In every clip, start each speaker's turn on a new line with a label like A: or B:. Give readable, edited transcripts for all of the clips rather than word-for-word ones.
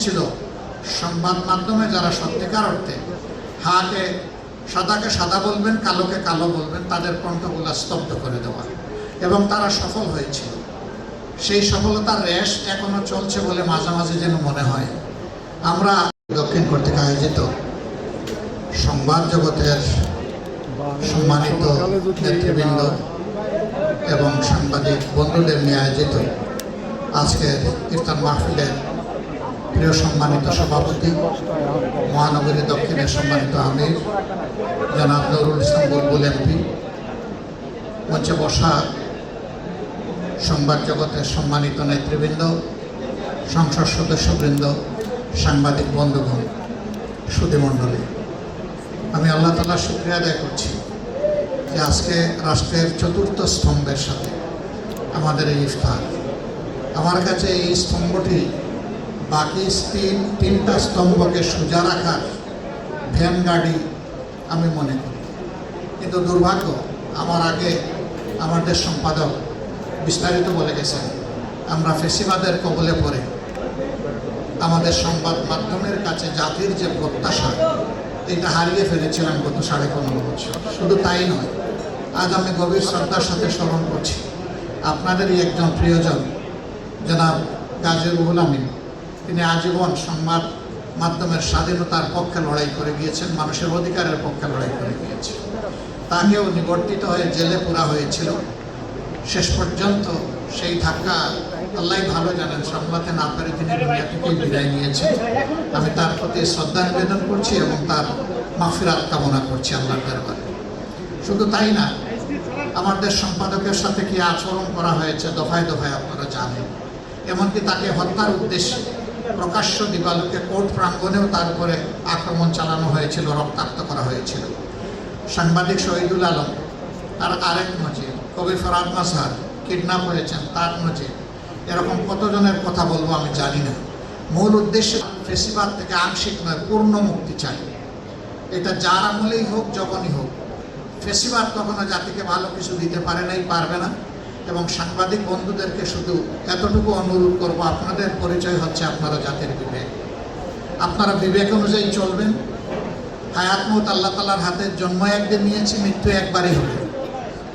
A: ছিল সংবাদ মাধ্যমে যারা সত্যিকার অর্থে সাদাকে সাদা বলবেন, কালোকে কালো বলবেন, তাদের কণ্ঠগুলা স্তব্ধ করে দেওয়া, এবং তারা সফল হয়েছিল। সেই সফলতার রেশ এখনো চলছে বলে মাঝে মাঝে যেন মনে হয়। আমরা দক্ষিণ কর্তৃক আয়োজিত সংবাদ জগতের সম্মানিত নেতৃবৃন্দ এবং সাংবাদিক বন্ধুদের নিয়ে আয়োজিত আজকের ইফতার মাহফিলের প্রিয় সম্মানিত সভাপতি, মহানগরী দক্ষিণের সম্মানিত আমির জনাব নুরুল ইসলাম বুলবুল এমপি, মঞ্চে বসা সংবাদ জগতের সম্মানিত নেতৃবৃন্দ, সংসদ সদস্যবৃন্দ, সাংবাদিক বন্ধুগণ, সুধীমণ্ডলী, আমি আল্লাহ তাআলার শুকরিয়া আদায় করছি যে আজকে রাষ্ট্রের চতুর্থ স্তম্ভের সাথে আমাদের এই ইফতার। আমার কাছে এই স্তম্ভটি বাকি তিনটা স্তম্ভকে সোজা রাখার ভ্যানগাড়ি আমি মনে করি, কিন্তু দুর্ভাগ্য আমার আগে আমাদের সম্পাদক বিস্তারিত বলে গেছেন, আমরা ফেসিবাদের কবলে পড়ে আমাদের সংবাদ মাধ্যমের কাছে জাতির যে প্রত্যাশা এটা হারিয়ে ফেলেছিলাম গত 15.5 বছর। শুধু তাই নয়, আজ আমি গভীর শ্রদ্ধার সাথে স্মরণ করছি আপনাদেরই একজন প্রিয়জন জনাব গাজী রুহুল আমিন। তিনি আজীবন সংবাদ মাধ্যমের স্বাধীনতার পক্ষে লড়াই করে গিয়েছেন, মানুষের অধিকারের পক্ষে লড়াই করে গিয়েছেন। তাকেও নিবর্তিত হয়ে জেলে পুরা হয়েছিল। শেষ পর্যন্ত সেই ধাক্কা আল্লাহ ভালো জানেন, সামলাতে না পারে তিনি দুনিয়া থেকেই বিদায় নিয়েছেন। আমি তার প্রতি শ্রদ্ধা নিবেদন করছি এবং তার মাগফিরাত কামনা করছি আল্লাহর দরবারে। শুধু তাই না, আমাদের সম্পাদকের সাথে কি আচরণ করা হয়েছে দফায় দফায় আপনারা জানেন। এমনকি তাকে হত্যার উদ্দেশ্যে প্রকাশ্য দিবালোকে কোর্ট প্রাঙ্গণেও তার উপরে আক্রমণ চালানো হয়েছিল, রক্তাক্ত করা হয়েছিল। সাংবাদিক শহীদুল আলম তার আরেক নজির, কবি ফরহাদ মাযহার কিডন্যাপ হয়েছেন তার নজির। এরকম কতজনের কথা বলবো আমি জানি না। মূল উদ্দেশ্য ফেসিবাদ থেকে আংশিক নয়, পূর্ণ মুক্তি চাই। এটা যার আমলেই হোক, যখনই হোক। ফেসিবাদ কখনো জাতিকে ভালো কিছু দিতে পারে নাই, পারবে না। এবং সাংবাদিক বন্ধুদেরকে শুধু এতটুকু অনুরোধ করব, আপনাদের পরিচয় হচ্ছে আপনারা জাতির বিবেক। আপনারা বিবেক অনুযায়ী চলবেন। হায়াত মউত আল্লাহ তাআলার হাতে। জন্ম একদিন নিয়েছি, মৃত্যু একবারই হবে।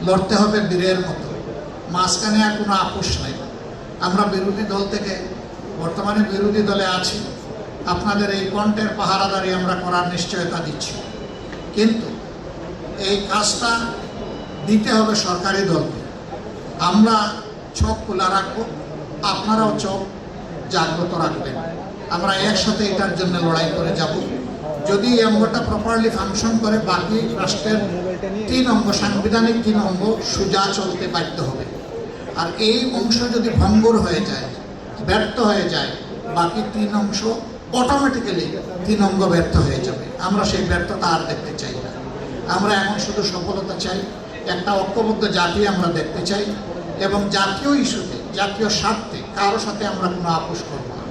A: লড়তে হবে বীরের মতো, মাঝখানে আর কোনো আপোষ নাই। আমরা বিরোধী দল থেকে বর্তমানে বিরোধী দলে আছি, আপনাদের এই কণ্ঠের পাহারাদারি আমরা করার নিশ্চয়তা দিচ্ছি, কিন্তু এই কাজটা দিতে হবে সরকারি দলকে। আমরা চোখ খোলা রাখবো, আপনারাও চোখ জাগ্রত রাখবেন। আমরা একসাথে এটার জন্য লড়াই করে যাব। যদি এই অঙ্গটা প্রপারলি ফাংশন করে, বাকি রাষ্ট্রের 3 অঙ্গ, সাংবিধানিক 3 অঙ্গ সোজা চলতে বাধ্য হবে। আর এই অংশ যদি ভঙ্গুর হয়ে যায়, ব্যর্থ হয়ে যায়, বাকি 3 অংশ অটোমেটিক্যালি 3 অঙ্গ ব্যর্থ হয়ে যাবে। আমরা সেই ব্যর্থতা আর দেখতে চাই না। আমরা এখন শুধু সফলতা চাই, একটা ঐক্যবদ্ধ জাতি আমরা দেখতে চাই, এবং জাতীয় ইস্যুতে, জাতীয় স্বার্থে কারোর সাথে আমরা কোনো আপোষ করব না।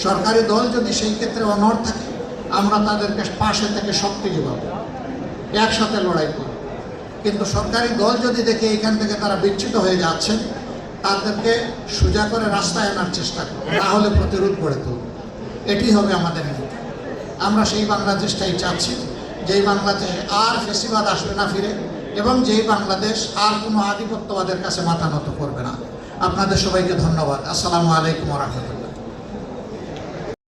A: সরকারি দল যদি সেই ক্ষেত্রে অনড় থাকে, আমরা তাদেরকে পাশে থেকে শক্তি যোগাবো, একসাথে লড়াই করব। কিন্তু সরকারি দল যদি দেখে এখান থেকে তারা বিচ্যুত হয়ে যাচ্ছেন, তাদেরকে সোজা করে রাস্তায় আনার চেষ্টা করব, না হলে প্রতিরোধ গড়ে তুলব। এটি হবে আমাদের নীতি। আমরা সেই বাংলাদেশটাই চাচ্ছি, যেই বাংলাদেশে আর ফেসিবাদ আসবে না ফিরে, এবং যেই বাংলাদেশ আর কোনো আধিপত্যবাদের কাছে মাথা নত করবে না। আপনাদের সবাইকে ধন্যবাদ। আসসালামু আলাইকুম ওয়া রাহমাতুল্লাহ।